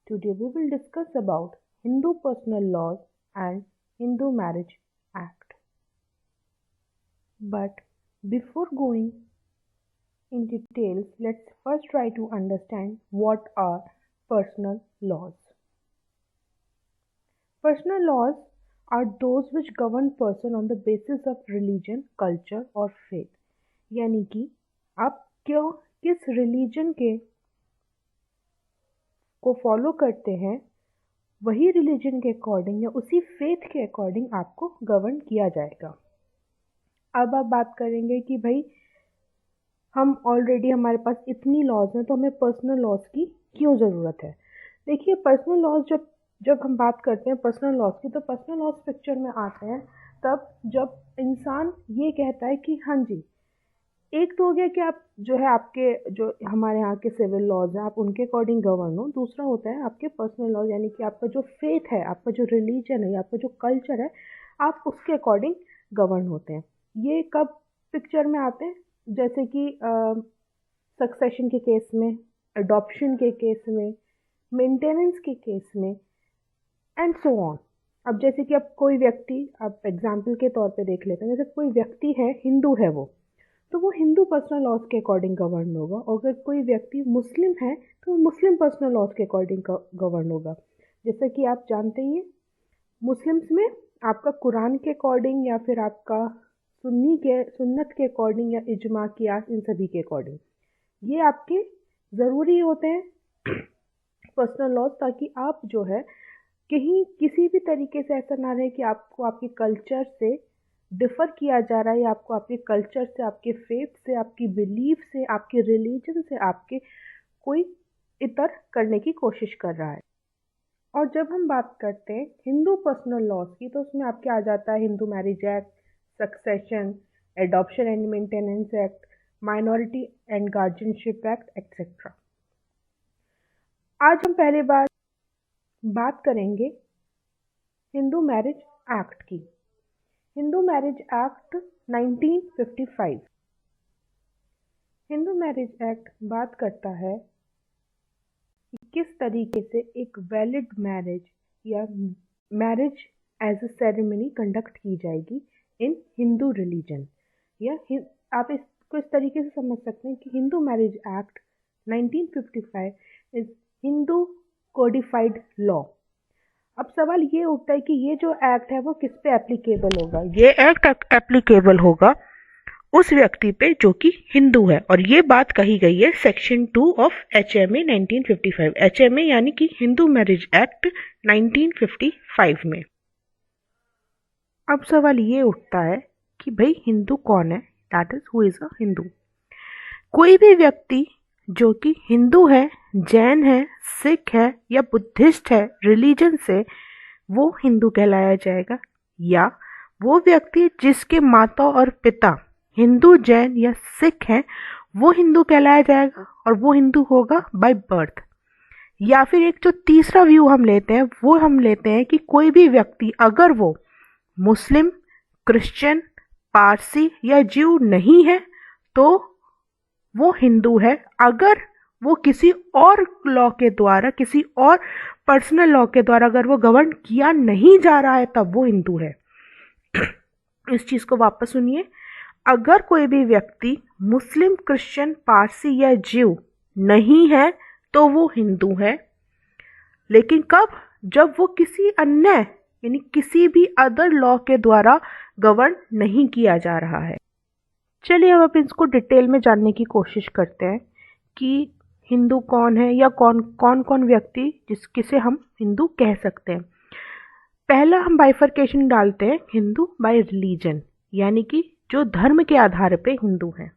Today we will discuss about Hindu personal laws and Hindu Marriage Act. But before going in details, let's first try to understand what are personal laws. Personal laws are those which govern person on the basis of religion, culture और faith. यानी कि आप किस religion के को follow करते हैं, वही रिलीजन के अकॉर्डिंग या उसी फेथ के अकॉर्डिंग आपको गवर्न किया जाएगा. अब आप बात करेंगे कि भाई हम ऑलरेडी हमारे पास इतनी लॉज हैं तो हमें पर्सनल लॉज की क्यों ज़रूरत है. देखिए, पर्सनल लॉज जब हम बात करते हैं पर्सनल लॉज की, तो पर्सनल लॉज पिक्चर में आते हैं तब जब इंसान ये कहता है कि हाँ जी, एक तो हो गया कि आप जो है आपके जो हमारे यहाँ के सिविल लॉज हैं आप उनके अकॉर्डिंग गवर्न हो. दूसरा होता है आपके पर्सनल लॉज, यानी कि आपका जो फेथ है, आपका जो रिलीजन है, आपका जो कल्चर है, आप उसके अकॉर्डिंग गवर्न होते हैं. ये कब पिक्चर में आते हैं? जैसे कि सक्सेशन के केस में, अडॉप्शन के केस में, मेंटेनेंस के केस में एंड सो ऑन. अब जैसे कि अब कोई व्यक्ति, आप एग्जाम्पल के तौर पे देख लेते हैं, जैसे कोई व्यक्ति है, हिंदू है वो, तो वो हिंदू पर्सनल लॉज के अकॉर्डिंग गवर्न होगा. और अगर कोई व्यक्ति मुस्लिम है तो मुस्लिम पर्सनल लॉज के अकॉर्डिंग गवर्न होगा. जैसे कि आप जानते ही हैं, मुस्लिम्स में आपका कुरान के अकॉर्डिंग या फिर आपका सुन्नत के अकॉर्डिंग या इजमा कियास, इन सभी के अकॉर्डिंग ये आपके ज़रूरी होते हैं पर्सनल लॉज, ताकि आप जो है कहीं किसी भी तरीके से ऐसा ना रहे कि आपको आपके कल्चर से डिफ़र किया जा रहा है या आपको आपके कल्चर से, आपके फेथ से, आपकी बिलीफ से, आपके रिलीजन से आपके कोई इतर करने की कोशिश कर रहा है. और जब हम बात करते हैं हिंदू पर्सनल लॉज की, तो उसमें आपके आ जाता है Hindu marriage act, succession, adoption and maintenance act, minority and guardianship act etcetera. आज हम पहले बात करेंगे हिंदू मैरिज एक्ट की. Hindu marriage act 1955. Hindu marriage act बात करता है कि किस तरीके से एक वैलिड मैरिज या marriage as a ceremony conduct की जाएगी इन हिंदू रिलीजन. या आप इसको इस तरीके से समझ सकते हैं कि Hindu marriage act 1955 is Hindu codified law. अब सवाल ये उठता है कि ये जो एक्ट है वो किस पे एप्लीकेबल होगा. ये एक्ट एप्लीकेबल होगा उस व्यक्ति पे जो कि हिंदू है, और ये बात कही गई है सेक्शन 2 ऑफ HMA 1955. HMA यानी कि हिंदू मैरिज एक्ट 1955 में. अब सवाल ये उठता है कि भाई हिंदू कौन है, that is who is a Hindu. कोई भी व्यक्ति जो कि हिंदू है, जैन है, सिख है या बुद्धिस्ट है रिलीजन से, वो हिंदू कहलाया जाएगा. या वो व्यक्ति जिसके माता और पिता हिंदू, जैन या सिख हैं, वो हिंदू कहलाया जाएगा और वो हिंदू होगा बाय बर्थ. या फिर एक जो तीसरा व्यू हम लेते हैं, वो हम लेते हैं कि कोई भी व्यक्ति अगर वो मुस्लिम, क्रिश्चियन, पारसी या ज्यू नहीं है तो वो हिंदू है. अगर वो किसी और लॉ के द्वारा, किसी और पर्सनल लॉ के द्वारा अगर वो गवर्न किया नहीं जा रहा है, तब वो हिंदू है. इस चीज़ को वापस सुनिए. अगर कोई भी व्यक्ति मुस्लिम, क्रिश्चियन, पारसी या ज्यू नहीं है तो वो हिंदू है. लेकिन कब? जब वो किसी अन्य यानी किसी भी अदर लॉ के द्वारा गवर्न नहीं किया जा रहा है. चलिए अब इसको डिटेल में जानने की कोशिश करते हैं कि हिंदू कौन है या कौन व्यक्ति जिसे हम हिंदू कह सकते हैं. पहला हम बाइफर्केशन डालते हैं हिंदू बाय रिलीजन, यानी कि जो धर्म के आधार पे हिंदू है.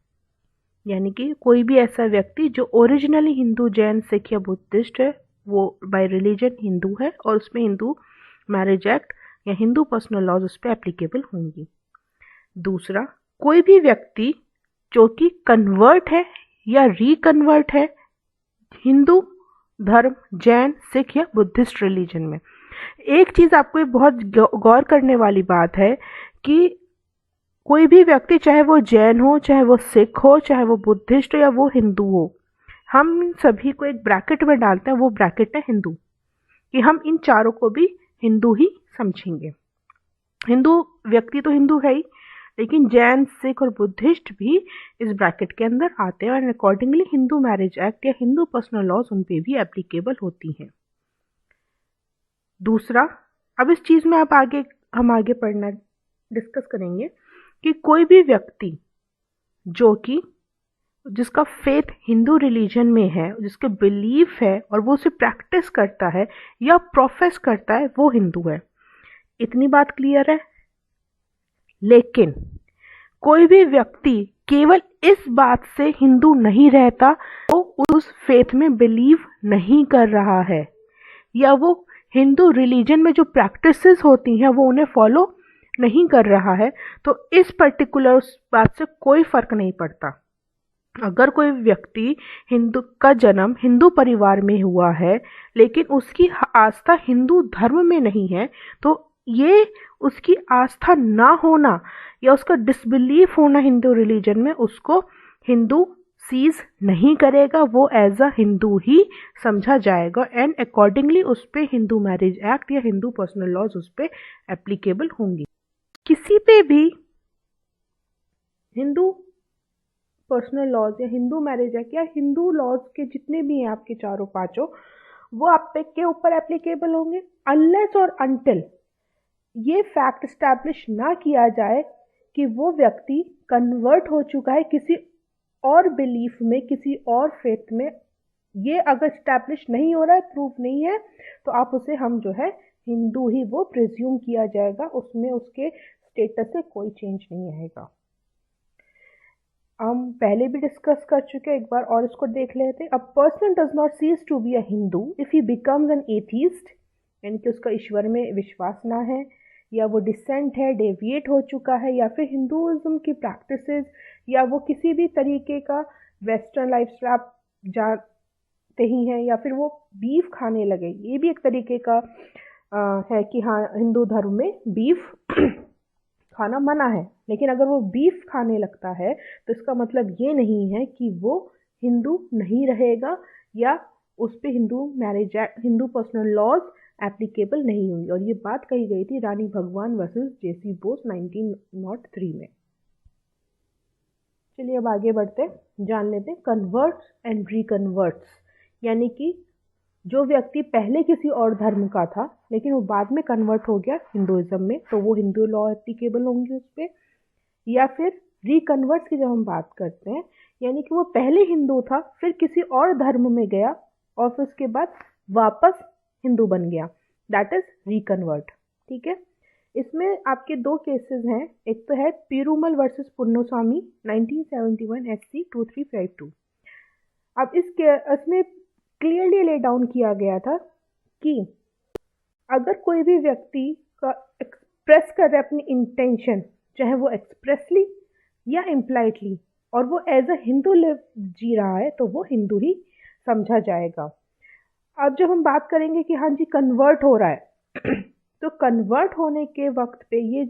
यानी कि कोई भी ऐसा व्यक्ति जो ओरिजिनली हिंदू, जैन, सिख या बुद्धिस्ट है, वो बाय रिलीजन हिंदू है और उसमें हिंदू मैरिज एक्ट या हिंदू पर्सनल लॉज उस पर एप्लीकेबल होंगी. दूसरा, कोई भी व्यक्ति जो कि कन्वर्ट है या रिकन्वर्ट है हिंदू धर्म, जैन, सिख या बुद्धिस्ट रिलीजन में. एक चीज़ आपको बहुत गौर करने वाली बात है कि कोई भी व्यक्ति, चाहे वो जैन हो, चाहे वो सिख हो, चाहे वो बुद्धिस्ट हो या वो हिंदू हो, हम सभी को एक ब्रैकेट में डालते हैं, वो ब्रैकेट है हिंदू. कि हम इन चारों को भी हिंदू ही समझेंगे। हिंदू व्यक्ति तो हिंदू है ही, लेकिन जैन, सिख और बुद्धिस्ट भी इस ब्रैकेट के अंदर आते हैं, और अकॉर्डिंगली हिंदू मैरिज एक्ट या हिंदू पर्सनल लॉज उन पे भी एप्लीकेबल होती हैं। दूसरा, अब इस चीज़ में हम आगे पढ़ना डिस्कस करेंगे कि कोई भी व्यक्ति जो कि जिसका फेथ हिंदू रिलीजन में है, जिसके बिलीफ है और वो उसे प्रैक्टिस करता है या प्रोफेस करता है, वो हिंदू है। इतनी बात क्लियर है। लेकिन कोई भी व्यक्ति केवल इस बात से हिंदू नहीं रहता, वो उस फेथ में बिलीव नहीं कर रहा है, या वो हिंदू रिलीजन में जो प्रैक्टिसेस होती हैं वो उन्हें फॉलो नहीं कर रहा है, तो इस पर्टिकुलर बात से कोई फर्क नहीं पड़ता। अगर कोई व्यक्ति हिंदू का जन्म हिंदू परिवार में हुआ है लेकिन उसकी आस्था हिंदू धर्म में नहीं है, तो ये उसकी आस्था ना होना या उसका डिसबिलीफ होना हिंदू रिलीजन में उसको हिंदू सीज नहीं करेगा, वो एज अ हिंदू ही समझा जाएगा, एंड अकॉर्डिंगली उस पर हिंदू मैरिज एक्ट या हिंदू पर्सनल लॉज उस पर एप्लीकेबल होंगी। किसी पे भी हिंदू पर्सनल लॉज या हिंदू मैरिज एक्ट या हिंदू लॉज के जितने भी हैं आपके चारों पांचों, वो आप पे के ऊपर एप्लीकेबल होंगे अनलेस और अनटिल ये फैक्ट स्टैब्लिश ना किया जाए कि वो व्यक्ति कन्वर्ट हो चुका है किसी और बिलीफ में, किसी और फेथ में। ये अगर स्टैब्लिश नहीं हो रहा है, प्रूफ नहीं है, तो आप उसे हम जो है हिंदू ही वो प्रिज्यूम किया जाएगा, उसमें उसके स्टेटस से कोई चेंज नहीं आएगा। हम पहले भी डिस्कस कर चुके हैं, एक बार और इसको देख लेते हैं। A person does not cease to be a Hindu if he becomes an atheist, यानी कि उसका ईश्वर में विश्वास ना है, या वो डिसेंट है, डेविएट हो चुका है, या फिर हिंदुइज्म की प्रैक्टिसेस या वो किसी भी तरीके का वेस्टर्न लाइफस्टाइल जाते ही हैं, या फिर वो बीफ खाने लगे। ये भी एक तरीके का है कि हाँ, हिंदू धर्म में बीफ खाना मना है, लेकिन अगर वो बीफ खाने लगता है तो इसका मतलब ये नहीं है कि वो हिंदू नहीं रहेगा या उस पर Hindu marriage act, Hindu personal laws applicable नहीं होंगे। और ये बात कही गई थी रानी भगवान वर्सेस जेसी बोस 1903 में। चलिए अब आगे बढ़ते जान लेते हैं कन्वर्ट्स एंड रिकन्वर्ट्स, यानी कि जो व्यक्ति पहले किसी और धर्म का था लेकिन वो बाद में कन्वर्ट हो गया हिंदुइज्म में, तो वो हिंदू लॉ एप्लीकेबल होंगी उस पर। या फिर रिकन्वर्ट्स की जब हम बात करते हैं, यानी कि वो पहले हिंदू था, फिर किसी और धर्म में गया और फिर उसके बाद वापस हिंदू बन गया, दैट इज रिकन्वर्ट। ठीक है, इसमें आपके दो केसेस हैं। एक तो है पीरूमल वर्सेस पुन्नुस्वामी 1971 SC 2352। अब इसमें क्लियरली ले डाउन किया गया था कि अगर कोई भी व्यक्ति का एक्सप्रेस कर रहा है अपनी इंटेंशन, चाहे वो एक्सप्रेसली या इम्प्लाइडली, और वो एज अ हिंदू जी रहा है, तो वो हिंदू ही समझा जाएगा। अब जब हम बात करेंगे कि हाँ जी कन्वर्ट हो रहा है तो कन्वर्ट होने के वक्त पे ये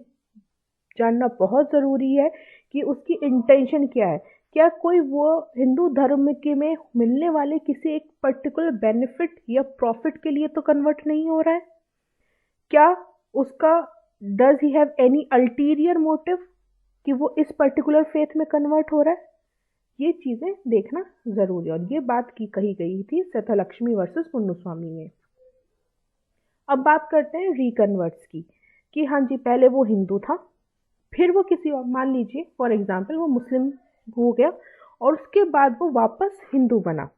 जानना बहुत ज़रूरी है कि उसकी इंटेंशन क्या है। क्या कोई वो हिंदू धर्म के में मिलने वाले किसी एक पर्टिकुलर बेनिफिट या प्रॉफिट के लिए तो कन्वर्ट नहीं हो रहा है? क्या उसका does he have any ulterior motive कि वो इस पर्टिकुलर फेथ में कन्वर्ट हो रहा है? ये चीज़ें देखना ज़रूरी है, और ये बात कही गई थी सेठालक्ष्मी वर्सेस पुन्नुस्वामी में। अब बात करते हैं रिकन्वर्ट्स की, कि हाँ जी पहले वो हिंदू था, फिर वो किसी और, मान लीजिए फॉर एग्जांपल वो मुस्लिम हो गया और उसके बाद वो वापस हिंदू बना।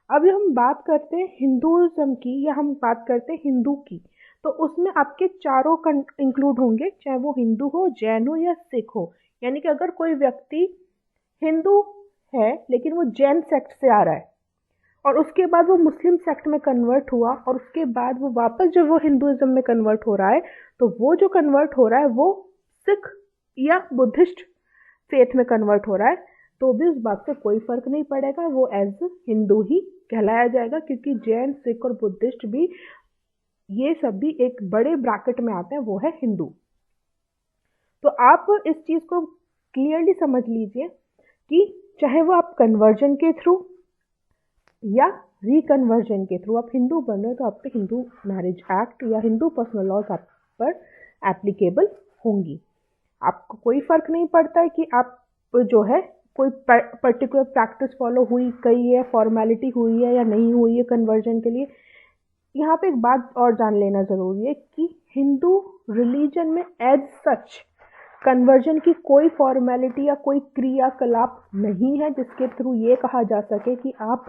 अब जब हम बात करते हैं हिंदुइज्म की या हम बात करते हैं हिंदू की, तो उसमें आपके चारों इंक्लूड होंगे, चाहे वो हिंदू हो, जैन हो या सिख हो। यानी कि अगर कोई व्यक्ति हिंदू है लेकिन वो जैन सेक्ट से आ रहा है और उसके बाद वो मुस्लिम सेक्ट में कन्वर्ट हुआ और उसके बाद वो वापस जब वो हिंदुइज्म में कन्वर्ट हो रहा है, तो वो जो कन्वर्ट हो रहा है वो सिख या बुद्धिस्ट फेथ में कन्वर्ट हो रहा है, तो भी उस बात से कोई फर्क नहीं पड़ेगा, वो एज हिंदू ही कहलाया जाएगा, क्योंकि जैन, सिख और बुद्धिस्ट भी ये सब भी एक बड़े ब्रैकेट में आते हैं, वो है हिंदू। तो आप इस चीज़ को क्लियरली समझ लीजिए कि चाहे वो आप कन्वर्जन के थ्रू या रिकन्वर्जन के थ्रू आप हिंदू बन रहे हो तो आप पे हिंदू मैरिज एक्ट या हिंदू पर्सनल लॉज आप पर एप्लीकेबल होंगी। आपको कोई फ़र्क नहीं पड़ता है कि आप जो है कोई पर्टिकुलर प्रैक्टिस फॉलो हुई गई है, फॉर्मेलिटी हुई है या नहीं हुई है कन्वर्जन के लिए। यहाँ पे एक बात और जान लेना ज़रूरी है कि हिंदू रिलीजन में एज सच कन्वर्जन की कोई फॉर्मेलिटी या कोई क्रियाकलाप नहीं है जिसके थ्रू ये कहा जा सके कि आप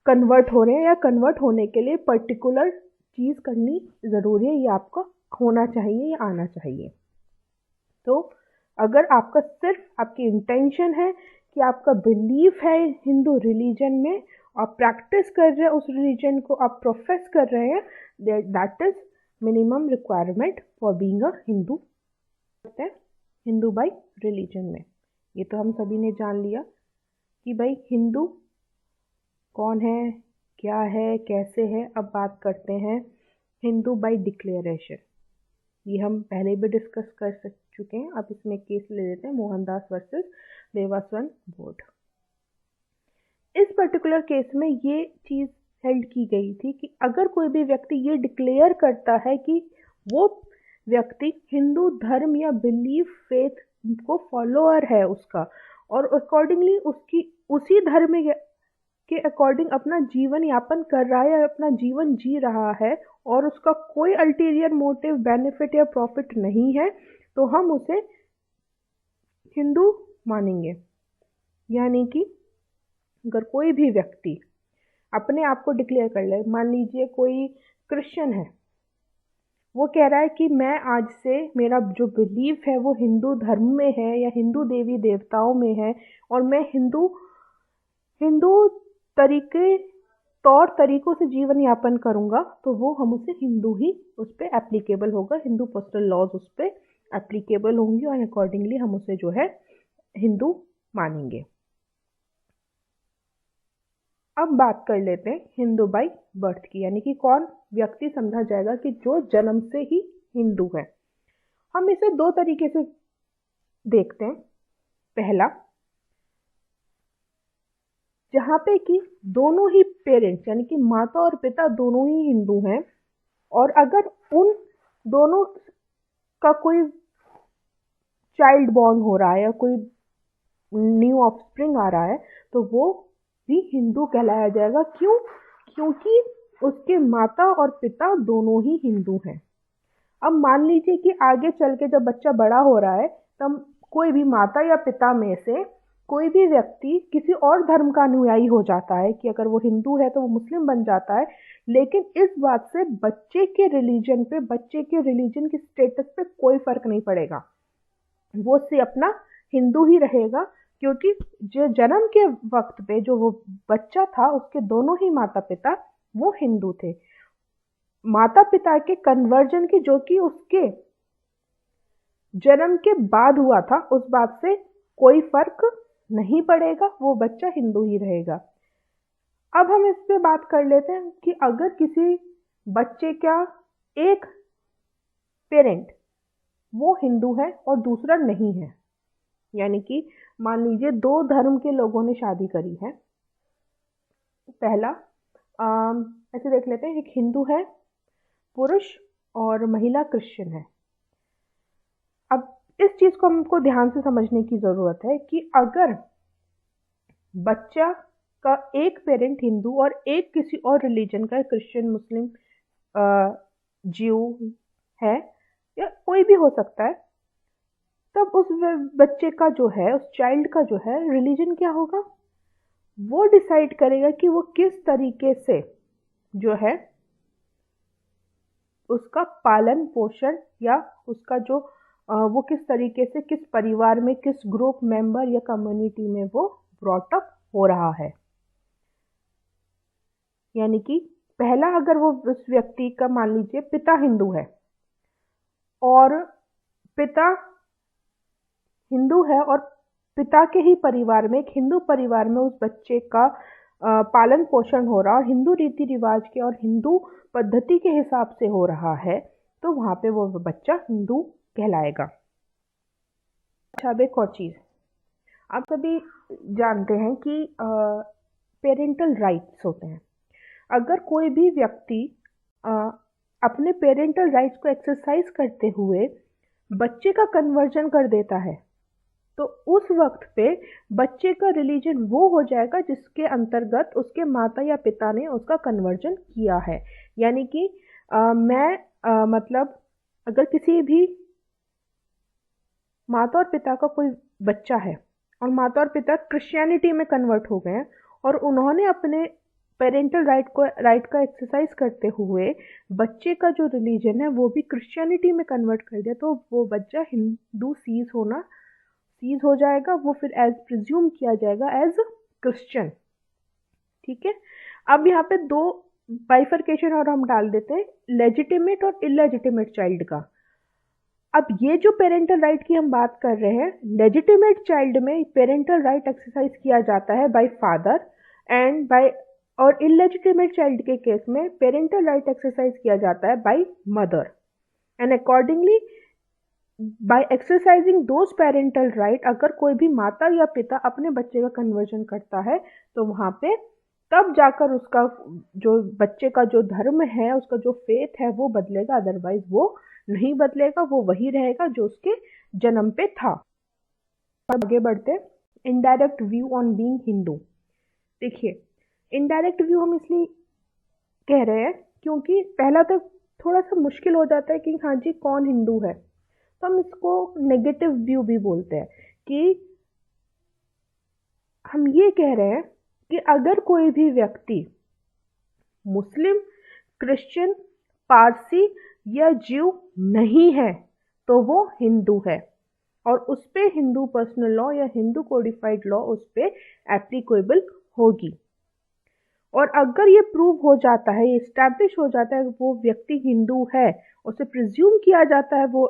कन्वर्ट हो रहे हैं या कन्वर्ट होने के लिए पर्टिकुलर चीज़ करनी ज़रूरी है, ये आपका होना चाहिए या आना चाहिए। तो अगर आपका सिर्फ आपकी इंटेंशन है कि आपका बिलीफ है हिंदू रिलीजन में, आप प्रैक्टिस कर रहे हैं उस रिलीजन को, आप प्रोफेस कर रहे हैं, that is minimum requirement for being a Hindu, Hindu bye religion में। ये तो हम सभी ने जान लिया कि भाई हिंदू कौन है, क्या है, कैसे है। अब बात करते हैं हिंदू बाय डिक्लेरेशन। ये हम पहले भी डिस्कस कर चुके हैं। अब इसमें केस ले लेते हैं मोहनदास वर्सेस देवास्वंद बोर्ड। इस पर्टिकुलर केस में ये चीज़ हेल्ड की गई थी कि अगर कोई भी व्यक्ति ये डिक्लेयर करता है कि वो व्यक्ति हिंदू धर्म या बिलीफ फेथ को फॉलोअर है उसका, और अकॉर्डिंगली उसकी उसी धर्म के अकॉर्डिंग अपना जीवन यापन कर रहा है या अपना जीवन जी रहा है, और उसका कोई अल्टीरियर मोटिव, बेनिफिट या प्रॉफिट नहीं है, तो हम उसे हिंदू मानेंगे। यानी कि अगर कोई भी व्यक्ति अपने आप को डिक्लेयर कर ले, मान लीजिए कोई क्रिश्चियन है, वो कह रहा है कि मैं आज से, मेरा जो बिलीफ है वो हिंदू धर्म में है या हिंदू देवी देवताओं में है, और मैं हिंदू तौर तरीकों से जीवन यापन करूंगा, तो वो हम उसे हिंदू ही उस पर एप्लीकेबल होगा, हिंदू पर्सनल लॉज उस पर एप्लीकेबल होंगी, और अकॉर्डिंगली हम उसे जो है हिंदू मानेंगे। अब बात कर लेते हैं हिंदू बाय बर्थ की, यानी कि कौन व्यक्ति समझा जाएगा कि जो जन्म से ही हिंदू है। हम इसे दो तरीके से देखते हैं। पहला, जहाँ पे कि दोनों ही पेरेंट्स यानी कि माता और पिता दोनों ही हिंदू हैं, और अगर उन दोनों का कोई चाइल्ड बॉर्न हो रहा है या कोई न्यू ऑफस्प्रिंग आ रहा है, तो वो भी हिंदू कहलाया जाएगा। क्यों? क्योंकि उसके माता और पिता दोनों ही हिंदू हैं। अब मान लीजिए कि आगे चल के जब बच्चा बड़ा हो रहा है, तब कोई भी माता या पिता में से कोई भी व्यक्ति किसी और धर्म का अनुयायी हो जाता है, कि अगर वो हिंदू है तो वो मुस्लिम बन जाता है, लेकिन इस बात से बच्चे के रिलीजन पे, बच्चे के रिलीजन के स्टेटस पे कोई फर्क नहीं पड़ेगा। वो से अपना हिंदू ही रहेगा, क्योंकि जो जन्म के वक्त पे जो वो बच्चा था, उसके दोनों ही माता पिता वो हिंदू थे। माता पिता के कन्वर्जन की, जो कि उसके जन्म के बाद हुआ था, उस बात से कोई फर्क नहीं पड़ेगा, वो बच्चा हिंदू ही रहेगा। अब हम इस पे बात कर लेते हैं कि अगर किसी बच्चे का एक पेरेंट वो हिंदू है और दूसरा नहीं है, यानी कि मान लीजिए दो धर्म के लोगों ने शादी करी है। पहला ऐसे देख लेते हैं, एक हिंदू है पुरुष और महिला क्रिश्चियन है। अब इस चीज को हमको ध्यान से समझने की जरूरत है कि अगर बच्चा का एक पेरेंट हिंदू और एक किसी और रिलीजन का, क्रिश्चियन, मुस्लिम, ज्यू है या कोई भी हो सकता है, तब उस बच्चे का जो है, उस चाइल्ड का जो है रिलीजन क्या होगा, वो डिसाइड करेगा कि वो किस तरीके से जो है उसका पालन पोषण, या उसका जो वो किस तरीके से, किस परिवार में, किस ग्रुप मेंबर या कम्युनिटी में वो ब्रॉट अप हो रहा है। यानी कि पहला, अगर वो उस व्यक्ति का मान लीजिए पिता हिंदू है और पिता हिंदू है, और पिता के ही परिवार में, एक हिंदू परिवार में उस बच्चे का पालन पोषण हो रहा और हिंदू रीति रिवाज के और हिंदू पद्धति के हिसाब से हो रहा है, तो वहां पे वो बच्चा हिंदू कहलाएगा। अच्छा, अब एक और चीज, आप सभी जानते हैं कि पेरेंटल राइट्स होते हैं। अगर कोई भी व्यक्ति अपने पेरेंटल राइट्स को एक्सरसाइज करते हुए बच्चे का कन्वर्जन कर देता है, तो उस वक्त पे बच्चे का रिलीजन वो हो जाएगा जिसके अंतर्गत उसके माता या पिता ने उसका कन्वर्जन किया है। यानी कि मतलब अगर किसी भी माता और पिता का कोई बच्चा है और माता और पिता क्रिश्चियनिटी में कन्वर्ट हो गए हैं और उन्होंने अपने पेरेंटल राइट का एक्सरसाइज करते हुए बच्चे का जो रिलीजन है वो भी क्रिश्चियनिटी में कन्वर्ट कर दिया, तो वो बच्चा हिंदू सीज हो जाएगा, वो फिर एज प्रिज्यूम किया जाएगा एज क्रिश्चियन। ठीक है, अब यहाँ पे दो बाइफर्केशन और हम डाल देते हैं, लेजिटिमेट और इलेजिटिमेट चाइल्ड का। अब ये जो पेरेंटल राइट की हम बात कर रहे हैं, लेजिटिमेट चाइल्ड में पेरेंटल राइट एक्सरसाइज किया जाता है बाय फादर एंड बाय, और इलेजिटिमेट चाइल्ड के केस में पेरेंटल राइट एक्सरसाइज किया जाता है by mother. And accordingly by exercising those parental right, अगर कोई भी माता या पिता अपने बच्चे का कन्वर्जन करता है तो वहाँ पे तब जाकर उसका जो बच्चे का जो धर्म है, उसका जो फेथ है वो बदलेगा, अदरवाइज वो नहीं बदलेगा, वो वही रहेगा जो उसके जन्म पे था। आगे बढ़ते, indirect view on being Hindu. देखिए, इनडायरेक्ट व्यू हम इसलिए कह रहे हैं क्योंकि पहला तो थोड़ा सा मुश्किल हो जाता है कि हाँ जी कौन हिंदू है, तो हम इसको नेगेटिव व्यू भी बोलते हैं कि हम ये कह रहे हैं कि अगर कोई भी व्यक्ति मुस्लिम, क्रिश्चियन, पारसी या ज्यू नहीं है तो वो हिंदू है और उस पे हिंदू पर्सनल लॉ या हिंदू कोडिफाइड लॉ उस पे एप्लीकेबल होगी। और अगर ये प्रूव हो जाता है, ये इस्टेब्लिश हो जाता है वो व्यक्ति हिंदू है, उसे प्रिज्यूम किया जाता है वो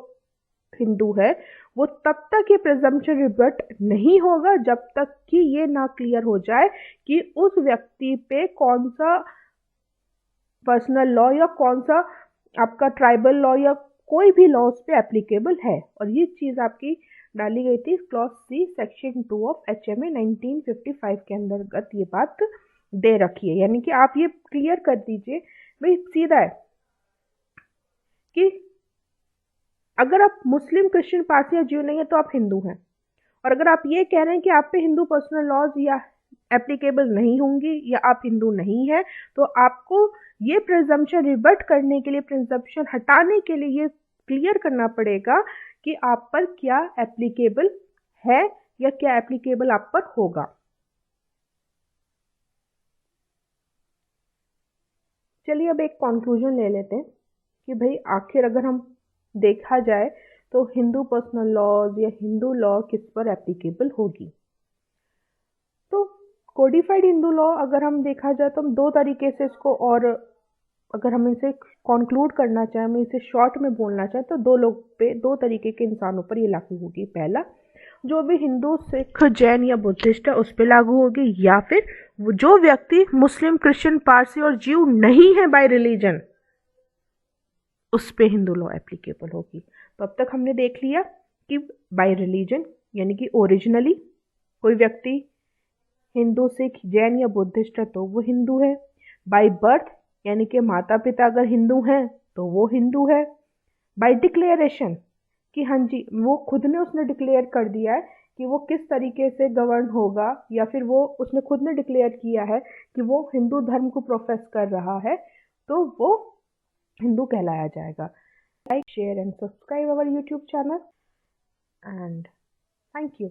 हिंदू है, वो तब तक ये प्रिजम्पशन रिवर्ट नहीं होगा जब तक कि ये ना क्लियर हो जाए कि उस व्यक्ति पे कौन सा पर्सनल लॉ या कौन सा आपका ट्राइबल लॉ या कोई भी लॉ उस पे एप्लीकेबल है। और ये चीज़ आपकी डाली गई थी clause c section 2 of HMA 1955 के अंतर्गत ये बात दे रखी है। यानी कि आप ये क्लियर कर दीजिए भाई, सीधा है कि अगर आप मुस्लिम, क्रिश्चियन, पारसी या ज्यू नहीं है तो आप हिंदू हैं। और अगर आप ये कह रहे हैं कि आप पे हिंदू पर्सनल लॉज या एप्लीकेबल नहीं होंगी या आप हिंदू नहीं है, तो आपको ये प्रिजम्पशन रिवर्ट करने के लिए, प्रिजम्पशन हटाने के लिए ये क्लियर करना पड़ेगा कि आप पर क्या एप्लीकेबल है या क्या एप्लीकेबल आप पर होगा। चलिए अब एक कंक्लूजन ले लेते हैं कि भाई आखिर अगर हम देखा जाए तो हिंदू पर्सनल लॉज या हिंदू लॉ किस पर एप्लीकेबल होगी। तो कोडिफाइड हिंदू लॉ अगर हम देखा जाए तो हम दो तरीके से इसको, और अगर हम इसे कंक्लूड करना चाहें, हम इसे शॉर्ट में बोलना चाहें तो दो तरीके के इंसानों पर ये लागू होगी। पहला, जो भी हिंदू, सिख, जैन या बुद्धिस्ट है उस पर लागू होगी, या फिर जो व्यक्ति मुस्लिम, क्रिश्चियन, पारसी और ज्यू नहीं है बाय रिलीजन उस पे हिंदू लॉ एप्लीकेबल होगी। तो अब तक हमने देख लिया कि बाय रिलीजन यानी कि ओरिजिनली कोई व्यक्ति हिंदू, सिख, जैन या बुद्धिस्ट है तो वो हिंदू है। बाय बर्थ यानी कि माता पिता अगर हिंदू हैं तो वो हिंदू है। बाय डिक्लेरेशन कि हाँ जी वो खुद ने उसने डिक्लेयर कर दिया है कि वो किस तरीके से गवर्न होगा, या फिर वो उसने खुद ने डिक्लेयर किया है कि वो हिंदू धर्म को प्रोफेस कर रहा है, तो वो हिंदू कहलाया जाएगा। Like, share and subscribe our YouTube channel and thank you.